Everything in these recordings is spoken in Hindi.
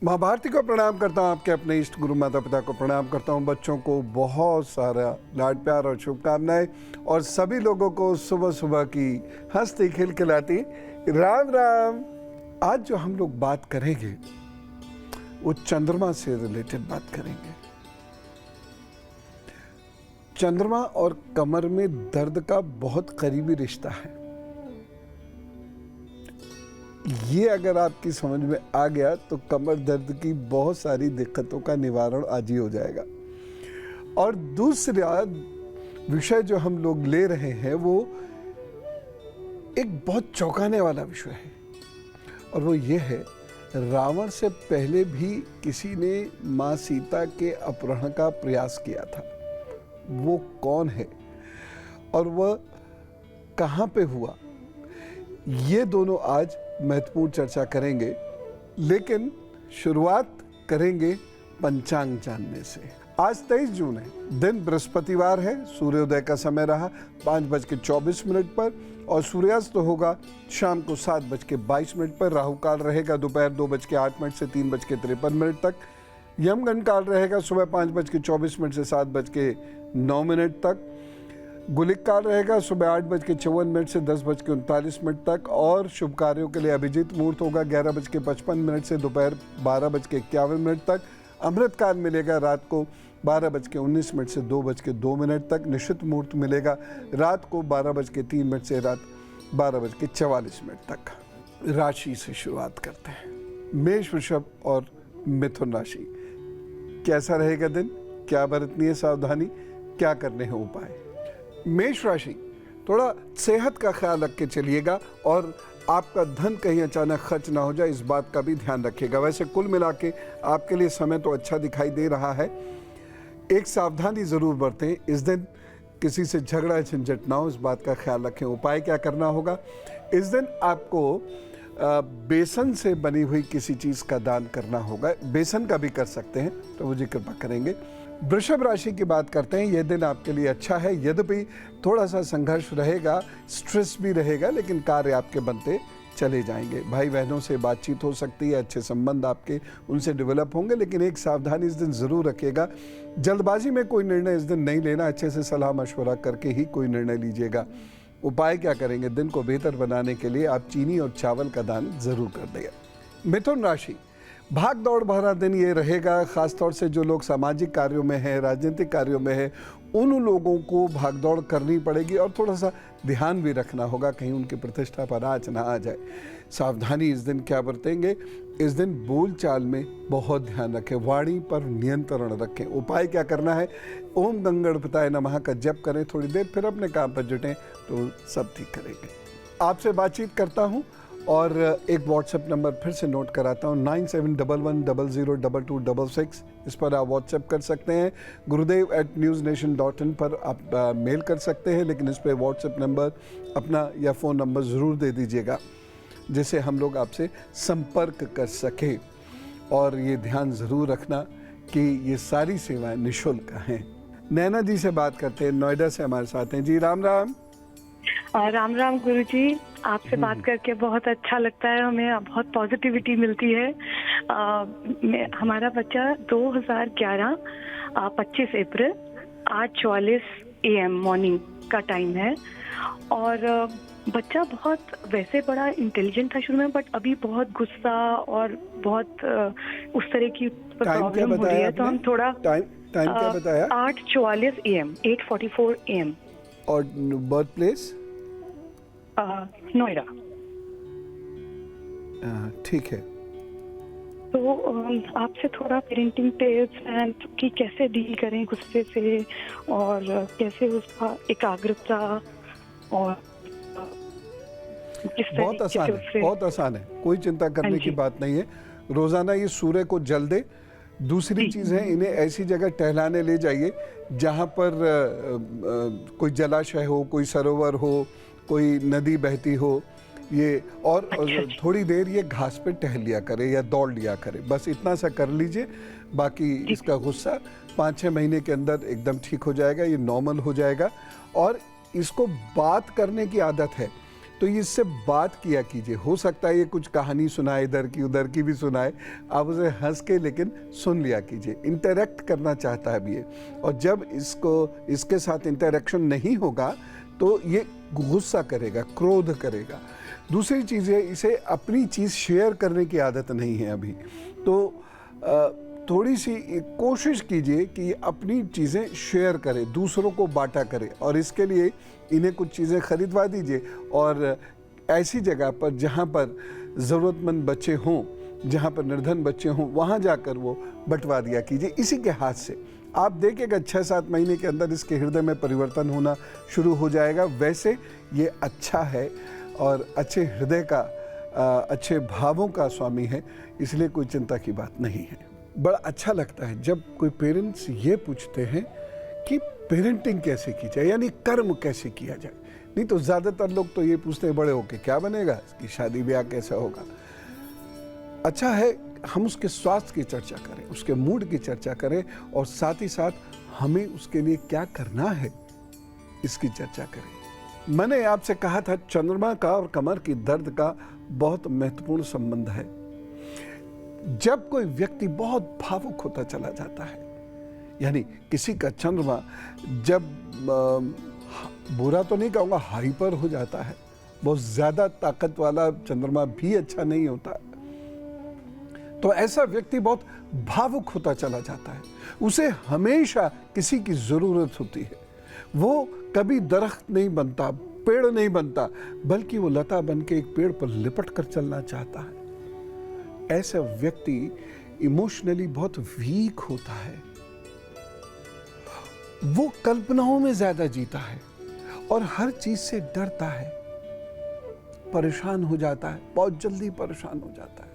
माँ भारती को प्रणाम करता हूँ, आपके अपने इष्ट गुरु माता पिता को प्रणाम करता हूँ। बच्चों को बहुत सारा लाड प्यार और शुभकामनाएं, और सभी लोगों को सुबह सुबह की हंसती खिलखिलाती राम राम। आज जो हम लोग बात करेंगे वो चंद्रमा से रिलेटेड बात करेंगे। चंद्रमा और कमर में दर्द का बहुत करीबी रिश्ता है। ये अगर आपकी समझ में आ गया तो कमर दर्द की बहुत सारी दिक्कतों का निवारण आज ही हो जाएगा। और दूसरा विषय जो हम लोग ले रहे हैं वो एक बहुत चौंकाने वाला विषय है, और वो ये है, रावण से पहले भी किसी ने माँ सीता के अपहरण का प्रयास किया था। वो कौन है और वह कहाँ पे हुआ, ये दोनों आज महत्वपूर्ण चर्चा करेंगे। लेकिन शुरुआत करेंगे पंचांग जानने से। आज 23 जून है, दिन बृहस्पतिवार है। सूर्योदय का समय रहा 5:24 पर, और सूर्यास्त होगा शाम को 7:22 पर। राहु काल रहेगा दोपहर 2:08 से 3:53 तक। यमगंड काल रहेगा सुबह 5:24 से 7:09 तक। गुलिक काल रहेगा सुबह 8:54 से 10:39 तक। और शुभ कार्यों के लिए अभिजीत मुहूर्त होगा 11:55 से दोपहर 12:51 तक। अमृत काल मिलेगा रात को 12:19 से 2:02 तक। निश्चित मुहूर्त मिलेगा रात को 12:03 से रात 12:44 तक। राशि से शुरुआत करते हैं। मेष, वृषभ और मिथुन राशि। कैसा रहेगा दिन, क्या बरतनी है सावधानी, क्या करने हैं उपाय। मेष राशि, थोड़ा सेहत का ख्याल रख के चलिएगा और आपका धन कहीं अचानक खर्च ना हो जाए, इस बात का भी ध्यान रखिएगा। वैसे कुल मिला के आपके लिए समय तो अच्छा दिखाई दे रहा है। एक सावधानी ज़रूर बरतें, इस दिन किसी से झगड़ा झंझट ना हो, इस बात का ख्याल रखें। उपाय क्या करना होगा, इस दिन आपको बेसन से बनी हुई किसी चीज़ का दान करना होगा। बेसन का भी कर सकते हैं, तो वो जी कृपा करेंगे। वृषभ राशि की बात करते हैं। यह दिन आपके लिए अच्छा है, यद्यपि थोड़ा सा संघर्ष रहेगा, स्ट्रेस भी रहेगा, लेकिन कार्य आपके बनते चले जाएंगे। भाई बहनों से बातचीत हो सकती है, अच्छे संबंध आपके उनसे डेवलप होंगे, लेकिन एक सावधानी इस दिन ज़रूर रखिएगा। जल्दबाजी में कोई निर्णय इस दिन नहीं लेना, अच्छे से सलाह मशवरा करके ही कोई निर्णय लीजिएगा। उपाय क्या करेंगे, दिन को बेहतर बनाने के लिए आप चीनी और चावल का दान ज़रूर कर देंगे। मिथुन राशि, भाग दौड़ भरा दिन ये रहेगा। खासतौर से जो लोग सामाजिक कार्यों में हैं, राजनीतिक कार्यों में हैं, उन लोगों को भाग दौड़ करनी पड़ेगी और थोड़ा सा ध्यान भी रखना होगा, कहीं उनकी प्रतिष्ठा पर आँच ना आ जाए। सावधानी इस दिन क्या बरतेंगे, इस दिन बोल चाल में बहुत ध्यान रखें, वाणी पर नियंत्रण रखें। उपाय क्या करना है, ओम गंगणपताय नमः का जप करें थोड़ी देर, फिर अपने काम पर जुटें तो सब ठीक करेंगे। आपसे बातचीत करता हूँ और एक व्हाट्सएप नंबर फिर से नोट कराता हूँ, 9711002266। इस पर आप व्हाट्सएप कर सकते हैं। gurudev@newsnation.in पर आप मेल कर सकते हैं, लेकिन इस पर व्हाट्सएप नंबर अपना या फ़ोन नंबर ज़रूर दे दीजिएगा, जिससे हम लोग आपसे संपर्क कर सकें। और ये ध्यान ज़रूर रखना कि ये सारी सेवाएं निःशुल्क हैं। नैना जी से बात करते हैं, नोएडा से हमारे साथ हैं जी। राम राम। राम राम गुरु जी, आपसे बात करके बहुत अच्छा लगता है, हमें बहुत पॉजिटिविटी मिलती है। हमारा बच्चा 2011 25 अप्रैल 8:44 AM मॉर्निंग का टाइम है, और बच्चा बहुत वैसे बड़ा इंटेलिजेंट था शुरू में, बट अभी बहुत गुस्सा और बहुत उस तरह की प्रॉब्लम हो रही है। तो हम थोड़ा टाइम क्या बताया? 8:44 AM 8:44 AM। और बर्थ प्लेस? नोएडा। ठीक है। तो आपसे थोड़ा पेरेंटिंग टिप्स एंड कि कैसे डील करें गुस्से से, और कैसे उसका एकाग्रता, और बहुत आसान है, बहुत आसान है, कोई चिंता करने की बात नहीं है। रोजाना ये सूर्य को जल दे। दूसरी चीज़ है, इन्हें ऐसी जगह टहलाने ले जाइए जहाँ पर कोई जलाशय हो, कोई सरोवर हो, कोई नदी बहती हो, ये और थोड़ी देर ये घास पे टहल लिया करे या दौड़ लिया करे, बस इतना सा कर लीजिए। बाकी इसका गुस्सा 5-6 महीने के अंदर एकदम ठीक हो जाएगा, ये नॉर्मल हो जाएगा। और इसको बात करने की आदत है, तो इससे बात किया कीजिए। हो सकता है ये कुछ कहानी सुनाए, इधर की उधर की भी सुनाए, आप उसे हंस के लेकिन सुन लिया कीजिए। इंटरेक्ट करना चाहता है ये, और जब इसके साथ इंटरेक्शन नहीं होगा तो ये गुस्सा करेगा, क्रोध करेगा। दूसरी चीज़ है, इसे अपनी चीज़ शेयर करने की आदत नहीं है अभी, तो थोड़ी सी कोशिश कीजिए कि अपनी चीज़ें शेयर करें, दूसरों को बांटा करें, और इसके लिए इन्हें कुछ चीज़ें खरीदवा दीजिए। और ऐसी जगह पर जहाँ पर ज़रूरतमंद बच्चे हों, जहाँ पर निर्धन बच्चे हों, वहाँ जाकर वो बंटवा दिया कीजिए इसी के हाथ से। आप देखिएगा 6-7 महीने के अंदर इसके हृदय में परिवर्तन होना शुरू हो जाएगा। वैसे ये अच्छा है और अच्छे हृदय का, अच्छे भावों का स्वामी है, इसलिए कोई चिंता की बात नहीं है। बड़ा अच्छा लगता है जब कोई पेरेंट्स ये पूछते हैं कि पेरेंटिंग कैसे की जाए, यानी कर्म कैसे किया जाए। नहीं तो ज़्यादातर लोग तो ये पूछते हैं बड़े होके क्या बनेगा, इसकी शादी ब्याह कैसा होगा। अच्छा है हम उसके स्वास्थ्य की चर्चा करें, उसके मूड की चर्चा करें, और साथ ही साथ हमें उसके लिए क्या करना है इसकी चर्चा करें। मैंने आपसे कहा था चंद्रमा का और कमर की दर्द का बहुत महत्वपूर्ण संबंध है। जब कोई व्यक्ति बहुत भावुक होता चला जाता है, यानी किसी का चंद्रमा जब बुरा तो नहीं कहूँगा, हाइपर हो जाता है, बहुत ज़्यादा ताकत वाला चंद्रमा भी अच्छा नहीं होता, तो ऐसा व्यक्ति बहुत भावुक होता चला जाता है। उसे हमेशा किसी की ज़रूरत होती है। वो कभी दरख्त नहीं बनता, पेड़ नहीं बनता, बल्कि वो लता बन के एक पेड़ पर लिपट कर चलना चाहता है। ऐसा व्यक्ति इमोशनली बहुत वीक होता है, वो कल्पनाओं में ज्यादा जीता है और हर चीज से डरता है, परेशान हो जाता है, बहुत जल्दी परेशान हो जाता है।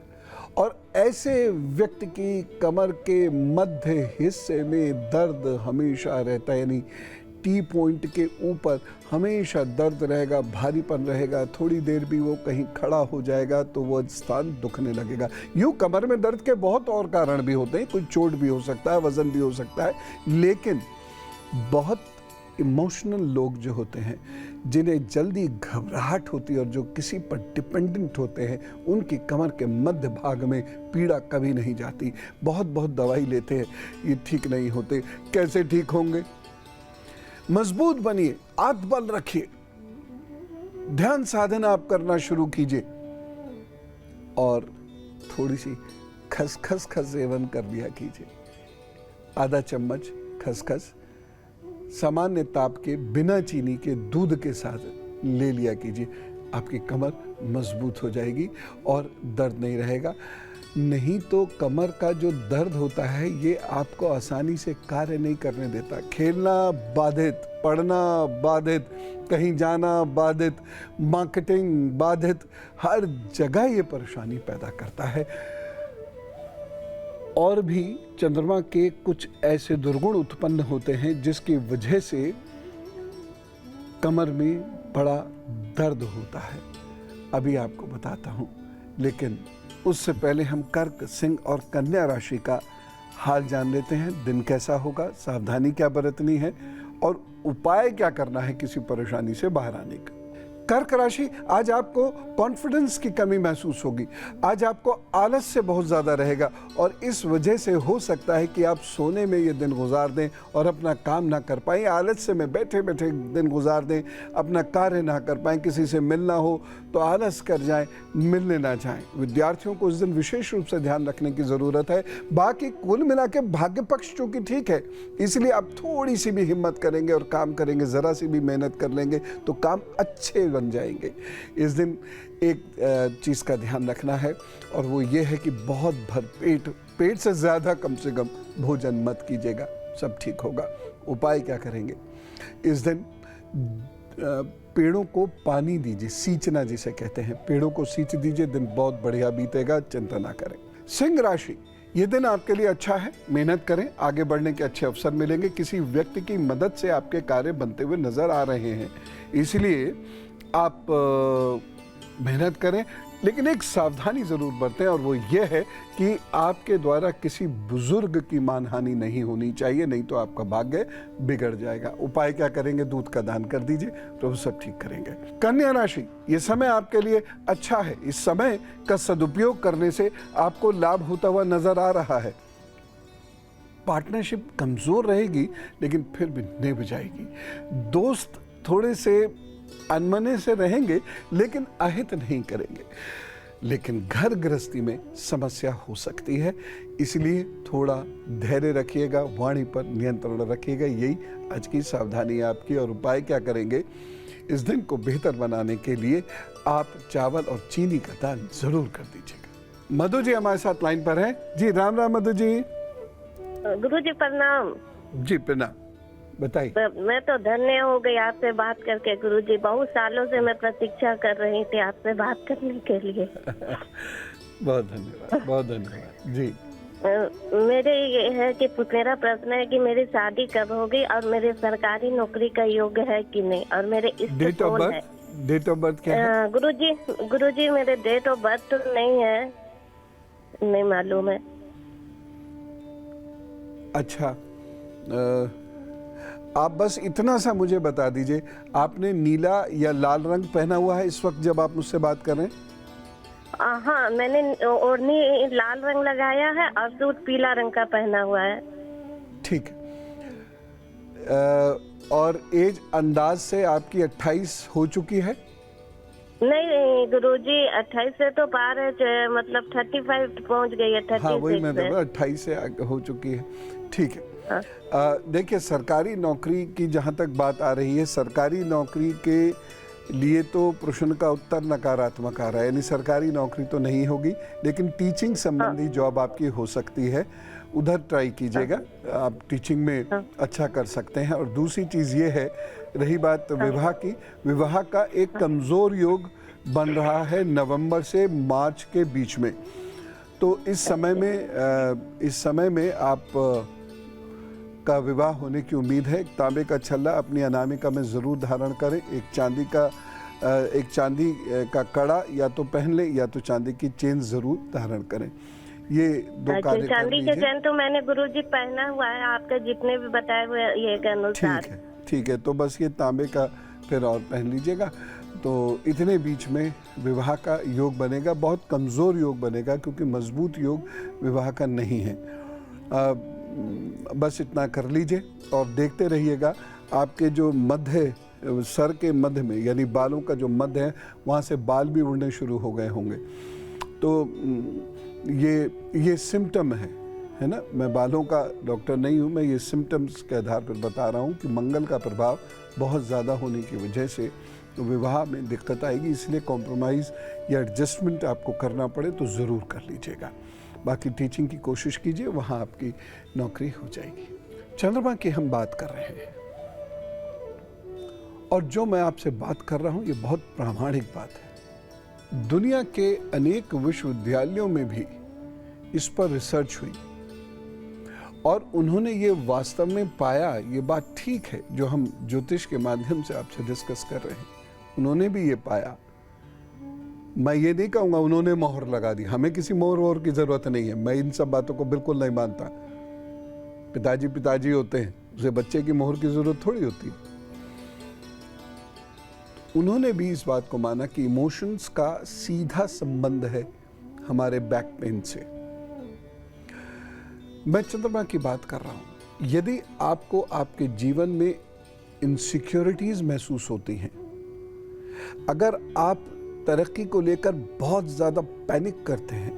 और ऐसे व्यक्ति की कमर के मध्य हिस्से में दर्द हमेशा रहता है, यानी टी पॉइंट के ऊपर हमेशा दर्द रहेगा, भारीपन रहेगा। थोड़ी देर भी वो कहीं खड़ा हो जाएगा तो वो स्थान दुखने लगेगा। यूँ कमर में दर्द के बहुत और कारण भी होते हैं, कोई चोट भी हो सकता है, वजन भी हो सकता है, लेकिन बहुत इमोशनल लोग जो होते हैं, जिन्हें जल्दी घबराहट होती है और जो किसी पर डिपेंडेंट होते हैं, उनकी कमर के मध्य भाग में पीड़ा कभी नहीं जाती। बहुत बहुत दवाई लेते हैं, ये ठीक नहीं होते। कैसे ठीक होंगे? मजबूत बनिए, आत्मबल रखिए, ध्यान साधना आप करना शुरू कीजिए, और थोड़ी सी खसखस का सेवन कर लिया कीजिए। आधा चम्मच खसखस सामान्य ताप के बिना चीनी के दूध के साथ ले लिया कीजिए। आपकी कमर मजबूत हो जाएगी और दर्द नहीं रहेगा। नहीं तो कमर का जो दर्द होता है ये आपको आसानी से कार्य नहीं करने देता। खेलना बाधित, पढ़ना बाधित, कहीं जाना बाधित, मार्केटिंग बाधित, हर जगह ये परेशानी पैदा करता है। और भी चंद्रमा के कुछ ऐसे दुर्गुण उत्पन्न होते हैं जिसकी वजह से कमर में बड़ा दर्द होता है। अभी आपको बताता हूँ, लेकिन उससे पहले हम कर्क, सिंह और कन्या राशि का हाल जान लेते हैं। दिन कैसा होगा, सावधानी क्या बरतनी है और उपाय क्या करना है किसी परेशानी से बाहर आने का। कर्क राशि, आज आपको कॉन्फिडेंस की कमी महसूस होगी। आज आपको आलस से बहुत ज़्यादा रहेगा और इस वजह से हो सकता है कि आप सोने में ये दिन गुजार दें और अपना काम ना कर पाएं। आलस्य में बैठे बैठे दिन गुजार दें, अपना कार्य ना कर पाएं। किसी से मिलना हो तो आलस कर जाएं, मिलने ना जाएं। विद्यार्थियों को इस दिन विशेष रूप से ध्यान रखने की ज़रूरत है। बाकी कुल मिला के भाग्य पक्ष चूँकि ठीक है, इसलिए आप थोड़ी सी भी हिम्मत करेंगे और काम करेंगे, ज़रा सी भी मेहनत कर लेंगे तो काम अच्छे बन जाएंगे। इस दिन एक चीज़ का ध्यान रखना है और वो ये है कि बहुत भरपेट, पेट से ज़्यादा कम से कम भोजन मत कीजिएगा, सब ठीक होगा। उपाय क्या करेंगे? इस दिन पेड़ों को पानी दीजिए, सींचना जिसे कहते हैं, पेड़ों को सींच दीजिए, दिन बहुत बढ़िया बीतेगा, चिंता ना करें। सिंह राशि, ये दिन आपके लिए अच्छा है, मेहनत करें, आगे बढ़ने के अच्छे अवसर मिलेंगे। किसी व्यक्ति की मदद से आपके कार्य बनते हुए नजर आ रहे हैं, इसलिए आप मेहनत करें, लेकिन एक सावधानी जरूर बरतें और वो ये है कि आपके द्वारा किसी बुजुर्ग की मानहानि नहीं होनी चाहिए, नहीं तो आपका भाग्य बिगड़ जाएगा। उपाय क्या करेंगे? दूध का दान कर दीजिए, प्रभु सब ठीक करेंगे। कन्या राशि, ये समय आपके लिए अच्छा है। इस समय का सदुपयोग करने से आपको लाभ होता हुआ नजर आ रहा है। पार्टनरशिप कमजोर रहेगी लेकिन फिर भी निभ जाएगी। दोस्त थोड़े से अनमने से रहेंगे लेकिन अहित नहीं करेंगे। लेकिन घर गृहस्थी में समस्या हो सकती है, इसलिए थोड़ा धैर्य रखिएगा, वाणी पर नियंत्रण रखिएगा। यही आज की सावधानी है आपकी। और उपाय क्या करेंगे? इस दिन को बेहतर बनाने के लिए आप चावल और चीनी का दान जरूर कर दीजिएगा। मधु जी हमारे साथ लाइन पर हैं। जी राम राम मधु जी। गुरु जी प्रणाम। जी प्रणाम, बताइए। मैं तो धन्य हो गई आपसे बात करके गुरु जी। बहुत सालों से मैं प्रतीक्षा कर रही थी आपसे बात करने के लिए। बहुत धन्यवाद, बहुत धन्यवाद जी। मेरे ये है कि मेरा प्रश्न है कि मेरी शादी कब होगी और मेरे सरकारी नौकरी का योग्य है कि नहीं, और मेरे date of birth, date of birth क्या है? गुरु जी मेरे डेट ऑफ बर्थ तो नहीं है, नहीं मालूम है। अच्छा, आप बस इतना सा मुझे बता दीजिए, आपने नीला या लाल रंग पहना हुआ है इस वक्त जब आप मुझसे बात कर रहे हैं? हाँ, मैंने ओढ़नी लाल रंग लगाया है और सूट पीला रंग का पहना हुआ है। ठीक है। और एज अंदाज से आपकी 28 हो चुकी है? नहीं गुरुजी, 28 से तो पार है, मतलब 35 पहुंच गई है। 36 हाँ वही मैं 28 से हो चुकी है। ठीक है। देखिए, सरकारी नौकरी की जहाँ तक बात आ रही है, सरकारी नौकरी के लिए तो प्रश्न का उत्तर नकारात्मक आ रहा है, यानी सरकारी नौकरी तो नहीं होगी, लेकिन टीचिंग संबंधी जॉब आपकी हो सकती है, उधर ट्राई कीजिएगा। आप टीचिंग में अच्छा कर सकते हैं। और दूसरी चीज़ ये है, रही बात विवाह की, विवाह का एक कमज़ोर योग बन रहा है नवंबर से मार्च के बीच में। तो इस समय में आप का विवाह होने की उम्मीद है। एक तांबे का छल्ला अपनी अनामिका में ज़रूर धारण करें। एक चांदी का कड़ा या तो पहन लें या तो चांदी की चेन ज़रूर धारण करें। ये दो कार्य कर चांदी के चेन तो मैंने गुरुजी पहना हुआ है, आपके जितने भी बताए हुए ये के अनुसार। ठीक है। तो बस ये तांबे का फिर और पहन लीजिएगा। तो इतने बीच में विवाह का योग बनेगा, बहुत कमज़ोर योग बनेगा, क्योंकि मजबूत योग विवाह का नहीं है। बस इतना कर लीजिए और देखते रहिएगा। आपके जो मध्य सर के मध्य में, यानी बालों का जो मध्य है, वहाँ से बाल भी उड़ने शुरू हो गए होंगे। तो ये सिम्टम है ना। मैं बालों का डॉक्टर नहीं हूँ, मैं ये सिम्टम्स के आधार पर बता रहा हूँ कि मंगल का प्रभाव बहुत ज़्यादा होने की वजह से तो विवाह में दिक्कत आएगी। इसलिए कॉम्प्रोमाइज़ या एडजस्टमेंट आपको करना पड़े तो ज़रूर कर लीजिएगा। बाकी टीचिंग की कोशिश कीजिए, वहाँ आपकी नौकरी हो जाएगी। चंद्रमा की हम बात कर रहे हैं, और जो मैं आपसे बात कर रहा हूँ ये बहुत प्रामाणिक बात है। दुनिया के अनेक विश्वविद्यालयों में भी इस पर रिसर्च हुई और उन्होंने ये वास्तव में पाया, ये बात ठीक है जो हम ज्योतिष के माध्यम से आपसे डिस्कस कर रहे हैं, उन्होंने भी ये पाया। मैं ये नहीं कहूँगा उन्होंने मोहर लगा दी, हमें किसी मोहर वोहर की ज़रूरत नहीं है। मैं इन सब बातों को बिल्कुल नहीं मानता। पिताजी होते हैं, उसे बच्चे की मोहर की ज़रूरत थोड़ी होती है। उन्होंने भी इस बात को माना कि इमोशंस का सीधा संबंध है हमारे बैक पेन से। मैं चंद्रमा की बात कर रहा हूं। यदि आपको आपके जीवन में इनसिक्योरिटीज महसूस होती हैं, अगर आप तरक्की को लेकर बहुत ज़्यादा पैनिक करते हैं,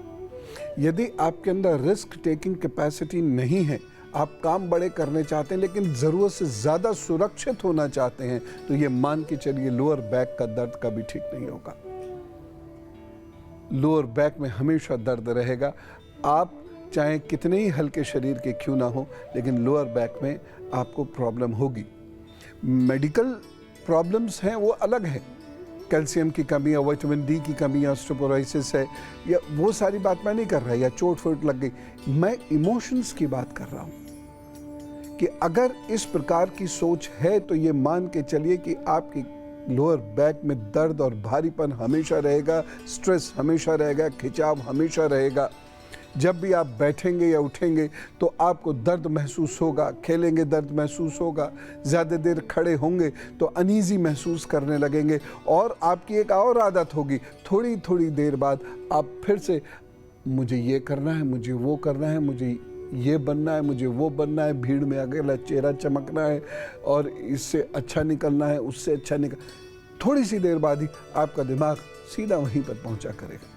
यदि आपके अंदर रिस्क टेकिंग कैपेसिटी नहीं है, आप काम बड़े करने चाहते हैं लेकिन ज़रूरत से ज़्यादा सुरक्षित होना चाहते हैं, तो ये मान के चलिए लोअर बैक का दर्द कभी ठीक नहीं होगा। लोअर बैक में हमेशा दर्द रहेगा। आप चाहे कितने ही हल्के शरीर के क्यों ना हो, लेकिन लोअर बैक में आपको प्रॉब्लम होगी। मेडिकल प्रॉब्लम्स हैं वो अलग है, कैल्शियम की कमी या विटामिन डी की कमी या ऑस्टियोपोरोसिस है, या वो सारी बात मैं नहीं कर रहा, या चोट फोट लग गई। मैं इमोशंस की बात कर रहा हूँ कि अगर इस प्रकार की सोच है तो ये मान के चलिए कि आपकी लोअर बैक में दर्द और भारीपन हमेशा रहेगा, स्ट्रेस हमेशा रहेगा, खिंचाव हमेशा रहेगा। जब भी आप बैठेंगे या उठेंगे तो आपको दर्द महसूस होगा, खेलेंगे दर्द महसूस होगा, ज़्यादा देर खड़े होंगे तो अनईजी महसूस करने लगेंगे। और आपकी एक और आदत होगी, थोड़ी थोड़ी देर बाद आप फिर से मुझे ये करना है, मुझे वो करना है, मुझे ये बनना है, मुझे वो बनना है, भीड़ में अकेला चेहरा चमकना है और इससे अच्छा निकलना है, उससे अच्छा थोड़ी सी देर बाद ही आपका दिमाग सीधा वहीं पर पहुंचा करेगा।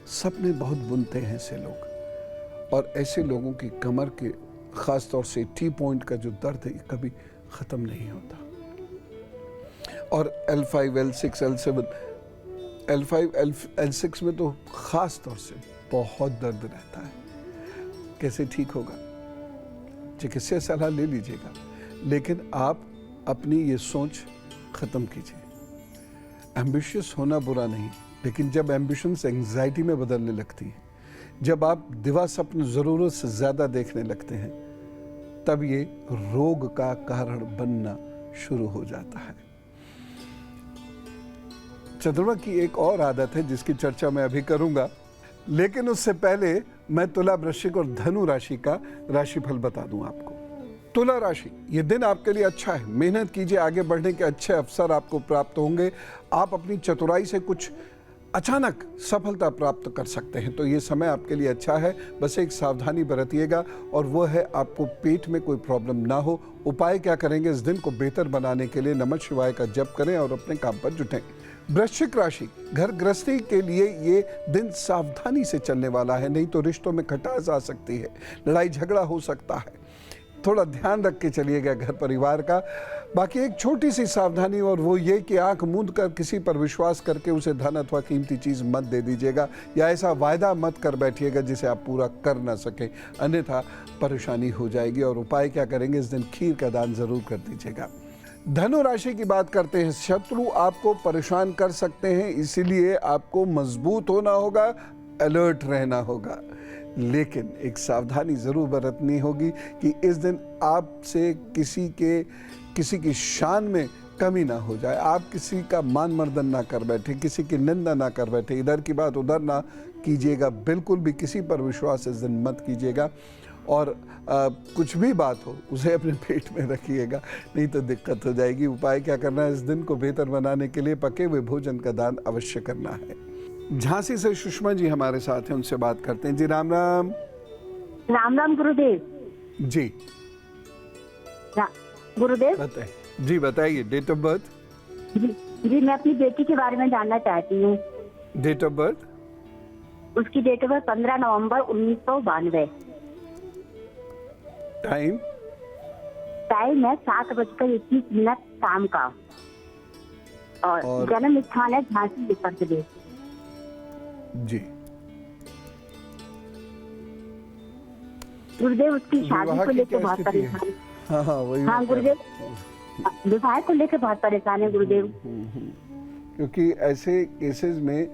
सपने बहुत बुनते हैं ऐसे लोग, और ऐसे लोगों की कमर के ख़ास तौर से टी पॉइंट का जो दर्द है कभी ख़त्म नहीं होता। और L5, L6, L7, L5, L6 में तो ख़ास तौर से बहुत दर्द रहता है। कैसे ठीक होगा? चिकित्सीय सलाह ले लीजिएगा, लेकिन आप अपनी ये सोच ख़त्म कीजिए। एम्बिशियस होना बुरा नहीं, लेकिन जब एम्बिशंस एंग्जाइटी में बदलने लगती हैं, जब आप दिवा स्वप्न ज़रूरत से ज़्यादा देखने लगते हैं, तब ये रोग का कारण बनना शुरू हो जाता है। चंद्रमा की एक और आदत है जिसकी चर्चा मैं अभी करूंगा, लेकिन उससे पहले मैं तुला, वृश्चिक और धनु राशि का राशिफल बता दूं आपको। तुला राशि, ये दिन आपके लिए अच्छा है। मेहनत कीजिए, आगे बढ़ने के अच्छे अवसर आपको प्राप्त होंगे। आप अपनी चतुराई से कुछ अचानक सफलता प्राप्त कर सकते हैं, तो ये समय आपके लिए अच्छा है। बस एक सावधानी बरतिएगा, और वो है आपको पेट में कोई प्रॉब्लम ना हो। उपाय क्या करेंगे? इस दिन को बेहतर बनाने के लिए नमः शिवाय का जप करें और अपने काम पर जुटें। वृश्चिक राशि, घर गृहस्थी के लिए ये दिन सावधानी से चलने वाला है, नहीं तो रिश्तों में खटास आ सकती है, लड़ाई झगड़ा हो सकता है। थोड़ा ध्यान रख के चलिएगा घर परिवार का। बाकी एक छोटी सी सावधानी, और वो ये कि आंख मूंद कर किसी पर विश्वास करके उसे धन अथवा कीमती चीज़ मत दे दीजिएगा, या ऐसा वायदा मत कर बैठिएगा जिसे आप पूरा कर ना सके, अन्यथा परेशानी हो जाएगी। और उपाय क्या करेंगे? इस दिन खीर का दान जरूर कर दीजिएगा। धनु राशि की बात करते हैं। शत्रु आपको परेशान कर सकते हैं, इसीलिए आपको मजबूत होना होगा, अलर्ट रहना होगा, लेकिन एक सावधानी जरूर बरतनी होगी कि इस दिन आपसे किसी की शान में कमी ना हो जाए। आप किसी का मान मर्दन ना कर बैठे, किसी की निंदा ना कर बैठे, इधर की बात उधर ना कीजिएगा। बिल्कुल भी किसी पर विश्वास इस दिन मत कीजिएगा, और कुछ भी बात हो उसे अपने पेट में रखिएगा, नहीं तो दिक्कत हो जाएगी। उपाय क्या करना है? इस दिन को बेहतर बनाने के लिए पके हुए भोजन का दान अवश्य करना है। झांसी से सुषमा जी हमारे साथ हैं, उनसे बात करते हैं। जी राम राम। राम राम गुरुदेव। जी गुरुदेव बताइए। जी बताइए। Date of birth? जी मैं अपनी बेटी के बारे में जानना चाहती हूँ। Date of birth? उसकी डेट ऑफ बर्थ 15 नवंबर 1992। टाइम? टाइम है 7:21 शाम का, और जन्म स्थान है झांसी उत्तर प्रदेश। जी गुरुदेव, उसकी शादी को लेकर बहुत परेशान। हाँ गुरुदेव, विवाह को लेकर बहुत परेशान है गुरुदेव। क्योंकि ऐसे केसेस में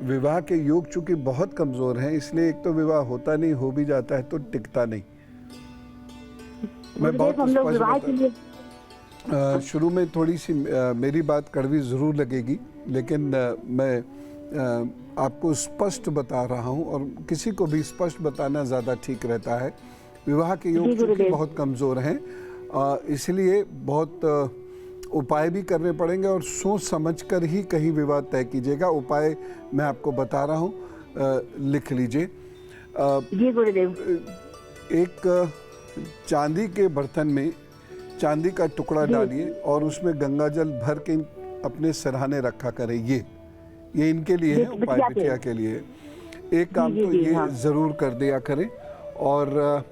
विवाह के योग चूंकि बहुत कमजोर हैं, इसलिए एक तो विवाह होता नहीं, हो भी जाता है तो टिकता नहीं। मैं बहुत हम लोग विवाह के लिए शुरू में थोड़ी सी मेरी बात कड़वी जरूर लगेगी, लेकिन मैं आपको स्पष्ट बता रहा हूं, और किसी को भी स्पष्ट बताना ज़्यादा ठीक रहता है। विवाह के योग चूंकि बहुत कमज़ोर हैं, इसलिए बहुत उपाय भी करने पड़ेंगे, और सोच समझकर ही कहीं विवाह तय कीजिएगा। उपाय मैं आपको बता रहा हूँ, लिख लीजिए। जी गुरुदेव। एक चांदी के बर्तन में चांदी का टुकड़ा डालिए और उसमें गंगा जल भर के अपने सिरहाने रखा करें। ये इनके लिए है, उपाय बिटिया के लिए। एक काम तो ये जरूर कर दिया करें। और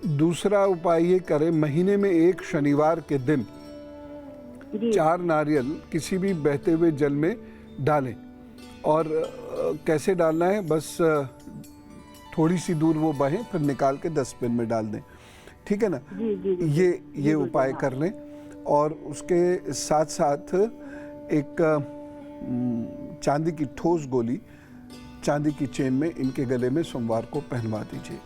दूसरा उपाय ये करें, महीने में एक शनिवार के दिन 4 नारियल किसी भी बहते हुए जल में डालें। और कैसे डालना है? बस थोड़ी सी दूर वो बहें, फिर निकाल के डस्टबिन में डाल दें, ठीक है ना? ये उपाय कर लें। और उसके साथ साथ एक चांदी की ठोस गोली चांदी की चेन में इनके गले में सोमवार को पहनवा दीजिए।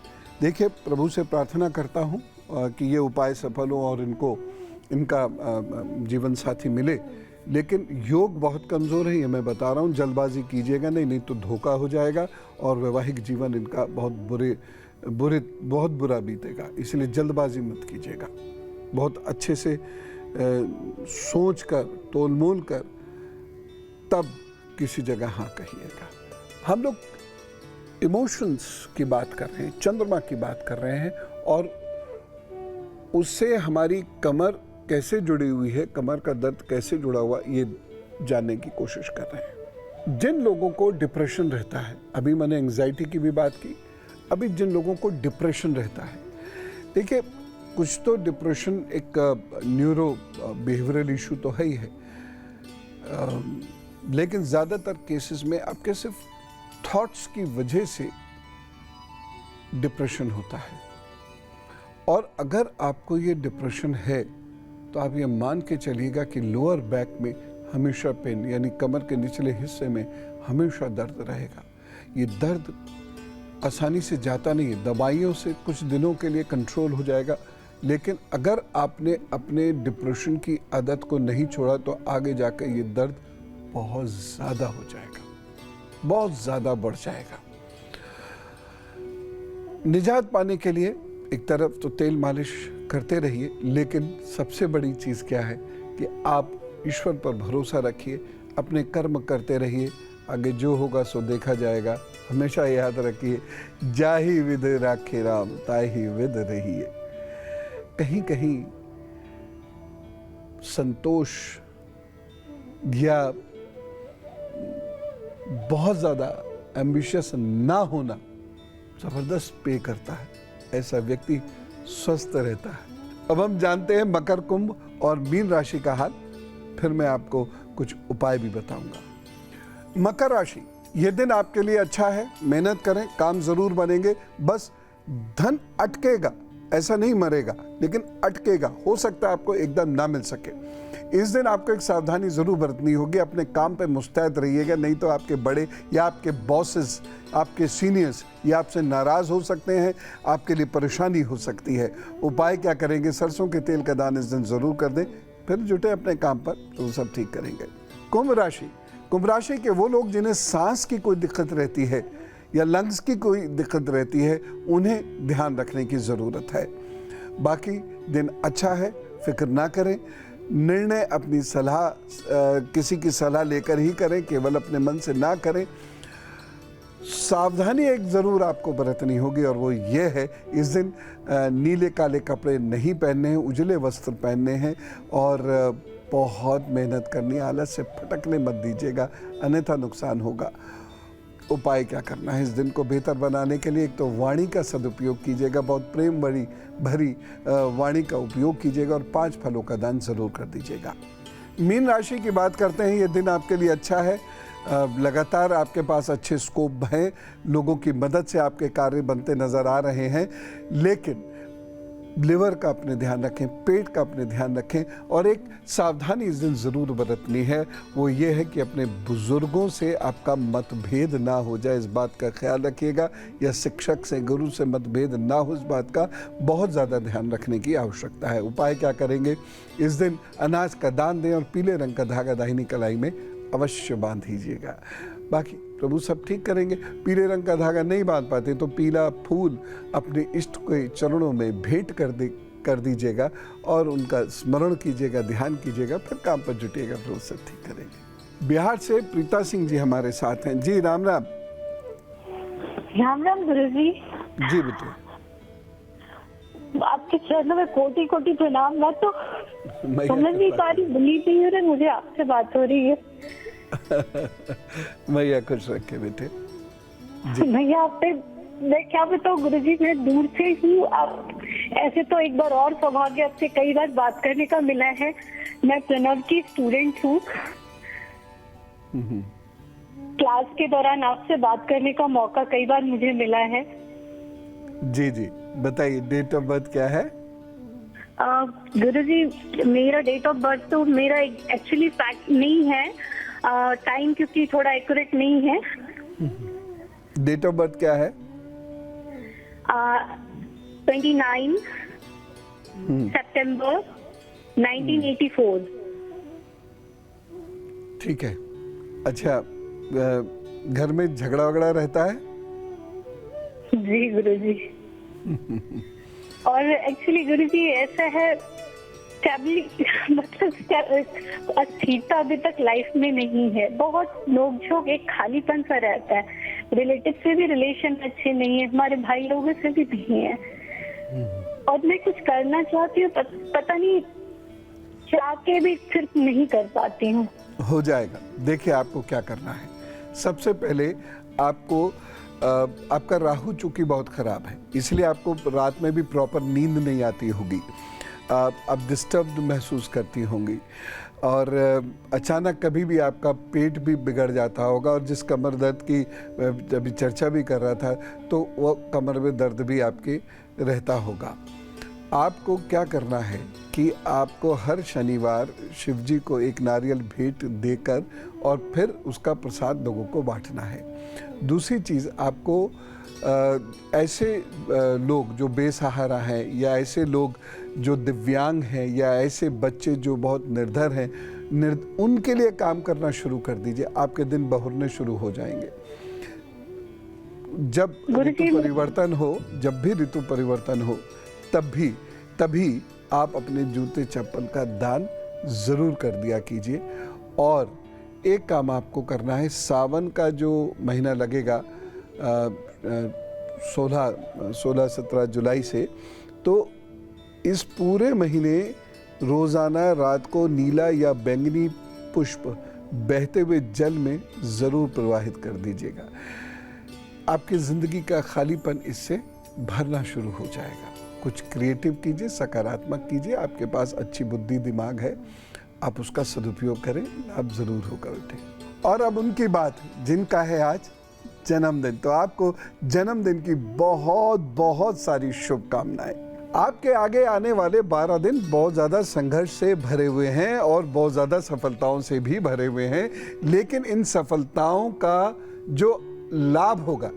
देखिए, प्रभु से प्रार्थना करता हूँ कि ये उपाय सफल हो और इनको इनका जीवन साथी मिले, लेकिन योग बहुत कमज़ोर है, ये मैं बता रहा हूँ। जल्दबाजी कीजिएगा नहीं तो धोखा हो जाएगा और वैवाहिक जीवन इनका बहुत बुरा बीतेगा। इसलिए जल्दबाजी मत कीजिएगा, बहुत अच्छे से सोच कर तोल मोल कर तब किसी जगह हाँ कहिएगा। हम लोग इमोशंस की बात कर रहे हैं, चंद्रमा की बात कर रहे हैं, और उससे हमारी कमर कैसे जुड़ी हुई है, कमर का दर्द कैसे जुड़ा हुआ, ये जानने की कोशिश कर रहे हैं। जिन लोगों को डिप्रेशन रहता है, अभी मैंने एंजाइटी की भी बात की, अभी जिन लोगों को डिप्रेशन रहता है, देखिए कुछ तो डिप्रेशन एक न्यूरो बिहेवियरल इशू तो है ही है, लेकिन ज़्यादातर केसेस में आपके सिर्फ थॉट्स की वजह से डिप्रेशन होता है। और अगर आपको ये डिप्रेशन है तो आप ये मान के चलिएगा कि लोअर बैक में हमेशा पेन, यानी कमर के निचले हिस्से में हमेशा दर्द रहेगा। ये दर्द आसानी से जाता नहीं है, दवाइयों से कुछ दिनों के लिए कंट्रोल हो जाएगा, लेकिन अगर आपने अपने डिप्रेशन की आदत को नहीं छोड़ा तो आगे जाकर ये दर्द बहुत ज़्यादा हो जाएगा, बहुत ज़्यादा बढ़ जाएगा। निजात पाने के लिए एक तरफ तो तेल मालिश करते रहिए, लेकिन सबसे बड़ी चीज़ क्या है कि आप ईश्वर पर भरोसा रखिए, अपने कर्म करते रहिए, आगे जो होगा सो देखा जाएगा। हमेशा याद रखिए, जाहि विध राखे राम ताहि विध रहिए। कहीं कहीं संतोष या बहुत ज़्यादा एम्बिशियस ना होना ज़बरदस्त पे करता है, ऐसा व्यक्ति स्वस्थ रहता है। अब हम जानते हैं मकर, कुंभ और मीन राशि का हाल, फिर मैं आपको कुछ उपाय भी बताऊंगा। मकर राशि, यह दिन आपके लिए अच्छा है, मेहनत करें, काम जरूर बनेंगे, बस धन अटकेगा, ऐसा नहीं मरेगा लेकिन अटकेगा, हो सकता है आपको एकदम ना मिल सके। इस दिन आपको एक सावधानी जरूर बरतनी होगी, अपने काम पे मुस्तैद रहिएगा, नहीं तो आपके बड़े या आपके बॉसेस, आपके सीनियर्स ये आपसे नाराज हो सकते हैं, आपके लिए परेशानी हो सकती है। उपाय क्या करेंगे? सरसों के तेल का दान इस दिन जरूर कर दें, फिर जुटे अपने काम पर तो सब ठीक करेंगे। कुंभ राशि, कुंभ राशि के वो लोग जिन्हें सांस की कोई दिक्कत रहती है या लंग्स की कोई दिक्कत रहती है, उन्हें ध्यान रखने की ज़रूरत है। बाकी दिन अच्छा है, फिक्र ना करें, निर्णय अपनी सलाह किसी की सलाह लेकर ही करें, केवल अपने मन से ना करें। सावधानी एक ज़रूर आपको बरतनी होगी और वो ये है, इस दिन नीले काले कपड़े नहीं पहनने हैं, उजले वस्त्र पहनने हैं और बहुत मेहनत करनी है, आलस से फटकने मत दीजिएगा, अन्यथा नुकसान होगा। उपाय क्या करना है इस दिन को बेहतर बनाने के लिए? एक तो वाणी का सदुपयोग कीजिएगा, बहुत प्रेम भरी वाणी का उपयोग कीजिएगा और 5 फलों का दान जरूर कर दीजिएगा। मीन राशि की बात करते हैं, ये दिन आपके लिए अच्छा है, लगातार आपके पास अच्छे स्कोप हैं, लोगों की मदद से आपके कार्य बनते नजर आ रहे हैं, लेकिन लिवर का अपने ध्यान रखें, पेट का अपने ध्यान रखें और एक सावधानी इस दिन ज़रूर बरतनी है, वो ये है कि अपने बुज़ुर्गों से आपका मतभेद ना हो जाए, इस बात का ख्याल रखिएगा, या शिक्षक से, गुरु से मतभेद ना हो, इस बात का बहुत ज़्यादा ध्यान रखने की आवश्यकता है। उपाय क्या करेंगे? इस दिन अनाज का दान दें और पीले रंग का धागा दाहिनी कलाई में अवश्य बांध दीजिएगा। बाकी प्रभु सब ठीक करेंगे। पीले रंग का धागा नहीं बांध पाते तो पीला फूल अपने इष्ट के चरणों में भेंट कर दीजिएगा और उनका स्मरण कीजिएगा, ध्यान कीजिएगा, फिर काम पर जुटिएगा, प्रभु सब ठीक करेंगे। बिहार से प्रीता सिंह जी हमारे साथ हैं। जी राम राम। राम राम गुरु जी। जी बेटे, आपके चरणों में कोटि कोटि प्रणाम। मैं तो समझ नहीं पा रही, भूली नहीं हो रही, मुझे आपसे बात हो रही है। मैया खुश रखे बेटे। भैया आप पे मैं क्या बताऊँ गुरु जी, मैं दूर से हूँ। आप ऐसे तो एक बार और सौभाग्य आपसे कई बार बात करने का मिला है। मैं प्रणव की स्टूडेंट हूँ। क्लास के दौरान आपसे बात करने का मौका कई बार मुझे मिला है। जी जी बताइए, डेट ऑफ बर्थ क्या है? गुरु जी मेरा डेट ऑफ बर्थ तो मेरा एक्चुअली फैक्ट नहीं है, टाइम क्योंकि थोड़ा एक्यूरेट नहीं है। डेट ऑफ बर्थ क्या है? 29 सितंबर 1984। ठीक है। अच्छा, घर में झगड़ा वगड़ा रहता है? जी गुरुजी। और एक्चुअली गुरुजी ऐसा है, मतलब अस्थिरता अभी तक लाइफ में नहीं है, बहुत नोकझोंक, एक खालीपन सा रहता है। रिलेटिव से भी रिलेशन अच्छे नहीं है, हमारे भाई लोगों से भी नहीं है। और मैं कुछ करना चाहती हूँ, पता नहीं चाह के भी सिर्फ नहीं कर पाती हूँ। हो जाएगा। देखिए, आपको क्या करना है, सबसे पहले आपको आपका राहु चूंकि बहुत खराब है, इसलिए आपको रात में भी प्रॉपर नींद नहीं आती होगी, आप डिस्टर्ब्ड महसूस करती होंगी, और अचानक कभी भी आपका पेट भी बिगड़ जाता होगा। और जिस कमर दर्द की अभी चर्चा भी कर रहा था, तो वो कमर में दर्द भी आपके रहता होगा। आपको क्या करना है कि आपको हर शनिवार शिव जी को एक नारियल भेंट देकर और फिर उसका प्रसाद लोगों को बांटना है। दूसरी चीज़, आपको ऐसे लोग जो बेसहारा हैं, या ऐसे लोग जो दिव्यांग हैं, या ऐसे बच्चे जो बहुत निर्धर हैं, उनके लिए काम करना शुरू कर दीजिए। आपके दिन बहुरने शुरू हो जाएंगे। जब ऋतु परिवर्तन हो, जब भी ऋतु परिवर्तन हो, तभी आप अपने जूते चप्पल का दान ज़रूर कर दिया कीजिए। और एक काम आपको करना है, सावन का जो महीना लगेगा 16-17 जुलाई से, तो इस पूरे महीने रोज़ाना रात को नीला या बैंगनी पुष्प बहते हुए जल में ज़रूर प्रवाहित कर दीजिएगा। आपकी ज़िंदगी का खालीपन इससे भरना शुरू हो जाएगा। कुछ क्रिएटिव कीजिए, सकारात्मक कीजिए। आपके पास अच्छी बुद्धि दिमाग है, आप उसका सदुपयोग करें, लाभ ज़रूर होगा बेटे। और अब उनकी बात जिनका है आज जन्मदिन, तो आपको जन्मदिन की बहुत बहुत सारी शुभकामनाएं। आपके आगे आने वाले 12 दिन बहुत ज़्यादा संघर्ष से भरे हुए हैं और बहुत ज़्यादा सफलताओं से भी भरे हुए हैं, लेकिन इन सफलताओं का जो लाभ होगा,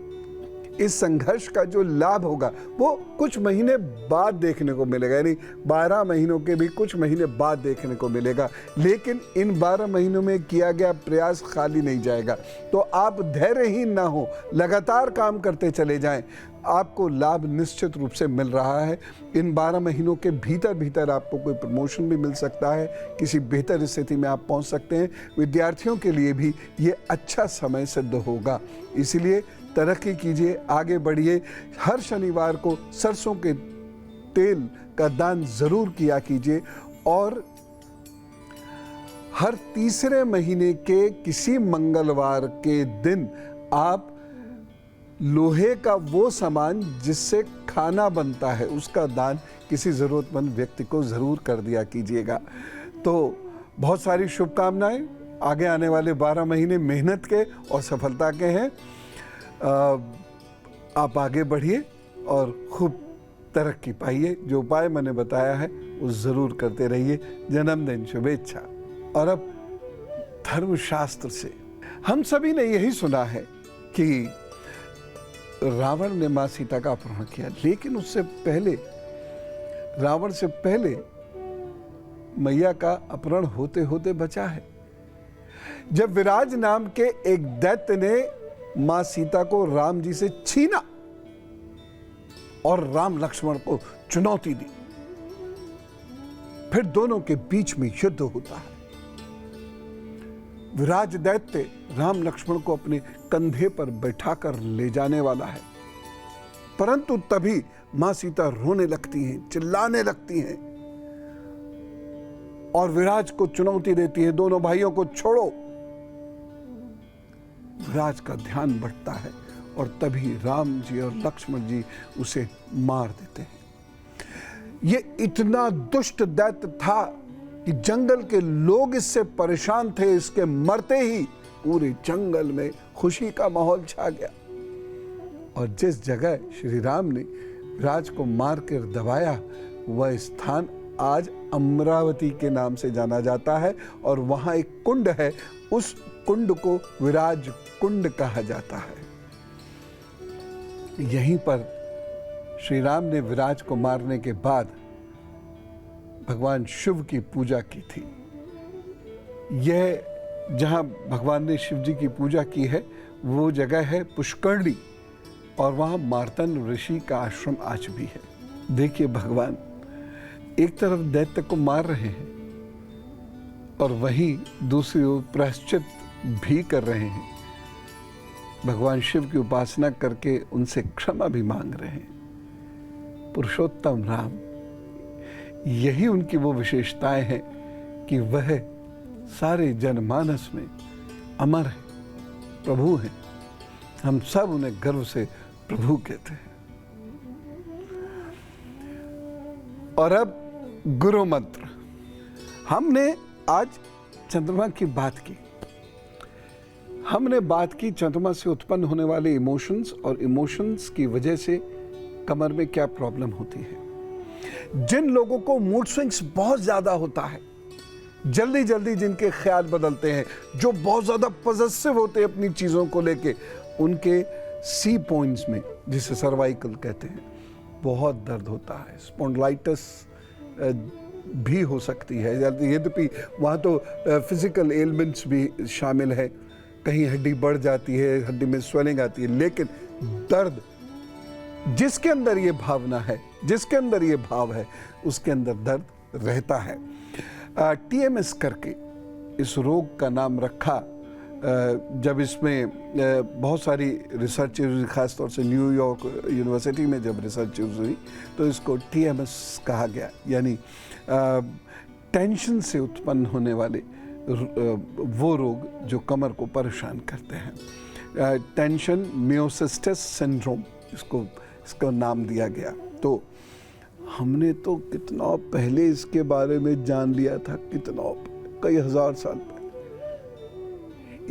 इस संघर्ष का जो लाभ होगा, वो कुछ महीने बाद देखने को मिलेगा। यानी 12 महीनों के भी कुछ महीने बाद देखने को मिलेगा, लेकिन इन 12 महीनों में किया गया प्रयास खाली नहीं जाएगा। तो आप धैर्यहीन ना हो, लगातार काम करते चले जाएं, आपको लाभ निश्चित रूप से मिल रहा है। इन 12 महीनों के भीतर आपको कोई प्रमोशन भी मिल सकता है, किसी बेहतर स्थिति में आप पहुंच सकते हैं। विद्यार्थियों के लिए भी ये अच्छा समय सिद्ध होगा, इसलिए तरक्की कीजिए, आगे बढ़िए। हर शनिवार को सरसों के तेल का दान जरूर किया कीजिए, और हर तीसरे महीने के किसी मंगलवार के दिन आप लोहे का वो सामान जिससे खाना बनता है, उसका दान किसी ज़रूरतमंद व्यक्ति को ज़रूर कर दिया कीजिएगा। तो बहुत सारी शुभकामनाएं। आगे आने वाले 12 महीने मेहनत के और सफलता के हैं। आप आगे बढ़िए और खूब तरक्की पाइए। जो उपाय मैंने बताया है वो ज़रूर करते रहिए। जन्मदिन शुभेच्छा। और अब धर्मशास्त्र से हम सभी ने यही सुना है कि रावण ने मां सीता का अपहरण किया, लेकिन उससे पहले, रावण से पहले मैया का अपहरण होते होते बचा है। जब विराज नाम के एक दैत्य ने मां सीता को राम जी से छीना और राम लक्ष्मण को चुनौती दी, फिर दोनों के बीच में युद्ध होता है। विराज दैत्य राम लक्ष्मण को अपने कंधे पर बैठाकर ले जाने वाला है, परंतु तभी मां सीता रोने लगती हैं, चिल्लाने लगती हैं और विराज को चुनौती देती है, दोनों भाइयों को छोड़ो। विराज का ध्यान बढ़ता है और तभी राम जी और लक्ष्मण जी उसे मार देते हैं। ये इतना दुष्ट दैत्य था कि जंगल के लोग इससे परेशान थे। इसके मरते ही पूरे जंगल में खुशी का माहौल छा गया, और जिस जगह श्री राम ने विराज को मार कर दबाया, वह स्थान आज अमरावती के नाम से जाना जाता है, और वहां एक कुंड है, उस कुंड को विराज कुंड कहा जाता है। यहीं पर श्री राम ने विराज को मारने के बाद भगवान शिव की पूजा की थी। यह जहाँ भगवान ने शिव जी की पूजा की है वो जगह है पुष्करणी, और वहाँ मार्तन ऋषि का आश्रम आज भी है। देखिए भगवान एक तरफ दैत्य को मार रहे हैं और वहीं दूसरी ओर प्रायश्चित भी कर रहे हैं। भगवान शिव की उपासना करके उनसे क्षमा भी मांग रहे हैं। पुरुषोत्तम राम, यही उनकी वो विशेषताएं हैं कि वह सारे जनमानस में अमर है, प्रभु हैं। हम सब उन्हें गर्व से प्रभु कहते हैं। और अब गुरु मंत्र। हमने आज चंद्रमा की बात की। हमने बात की चंद्रमा से उत्पन्न होने वाले इमोशंस और इमोशंस की वजह से कमर में क्या प्रॉब्लम होती है। जिन लोगों को मूड स्विंग्स बहुत ज्यादा होता है, जल्दी जल्दी जिनके ख्याल बदलते हैं, जो बहुत ज्यादा पॉजिटिव होते हैं अपनी चीजों को लेके, उनके सी पॉइंट्स में, जिसे सर्वाइकल कहते हैं, बहुत दर्द होता है। स्पॉन्डिलाइटिस भी हो सकती है। यद्यपि वहाँ तो फिजिकल एलिमेंट्स भी शामिल है, कहीं हड्डी बढ़ जाती है, हड्डी में स्वेलिंग आती है, लेकिन दर्द, जिसके अंदर ये भावना है, जिसके अंदर ये भाव है, उसके अंदर दर्द रहता है। TMS करके इस रोग का नाम रखा जब इसमें बहुत सारी रिसर्च हुई, खासतौर से न्यूयॉर्क यूनिवर्सिटी में जब रिसर्च हुई तो इसको TMS कहा गया, यानी टेंशन से उत्पन्न होने वाले वो रोग जो कमर को परेशान करते हैं। टेंशन मियोसिस्टिस सिंड्रोम इसको नाम दिया गया। तो हमने तो कितना पहले इसके बारे में जान लिया था, कितना कई हजार साल पहले।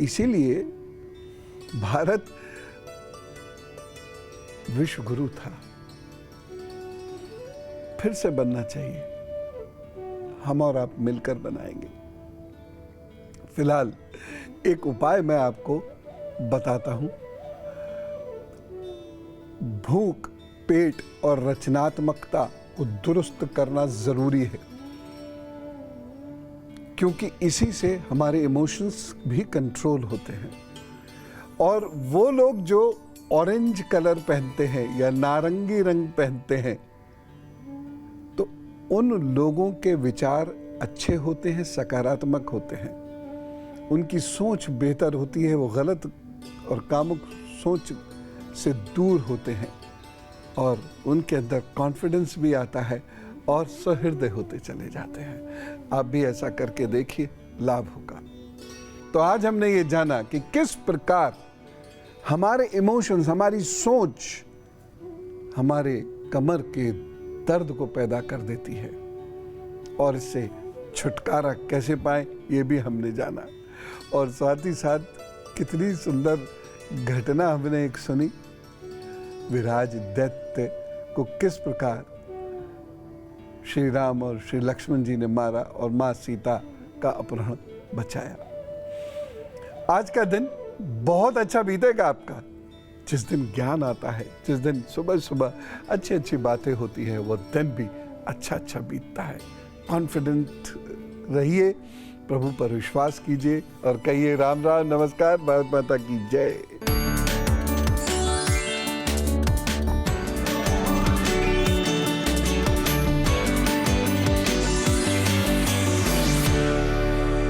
इसीलिए भारत विश्व गुरु था। फिर से बनना चाहिए, हम और आप मिलकर बनाएंगे। फिलहाल एक उपाय मैं आपको बताता हूं। भूख, पेट और रचनात्मकता को दुरुस्त करना जरूरी है, क्योंकि इसी से हमारे इमोशंस भी कंट्रोल होते हैं। और वो लोग जो ऑरेंज कलर पहनते हैं या नारंगी रंग पहनते हैं, तो उन लोगों के विचार अच्छे होते हैं, सकारात्मक होते हैं, उनकी सोच बेहतर होती है, वो गलत और कामुक सोच से दूर होते हैं और उनके अंदर कॉन्फिडेंस भी आता है और सहृदय होते चले जाते हैं। आप भी ऐसा करके देखिए, लाभ होगा। तो आज हमने ये जाना कि किस प्रकार हमारे इमोशंस, हमारी सोच हमारे कमर के दर्द को पैदा कर देती है और इससे छुटकारा कैसे पाएं, ये भी हमने जाना। और साथ ही साथ कितनी सुंदर घटना हमने एक सुनी, विराज दैत्य को किस प्रकार श्री राम और श्री लक्ष्मण जी ने मारा और माँ सीता का अपहरण बचाया। आज का दिन बहुत अच्छा बीतेगा आपका। जिस दिन ज्ञान आता है, जिस दिन सुबह सुबह अच्छी अच्छी बातें होती हैं, वो दिन भी अच्छा अच्छा बीतता है। कॉन्फिडेंट रहिए, प्रभु पर विश्वास कीजिए और कहिए राम राम, नमस्कार, भारत माता की जय।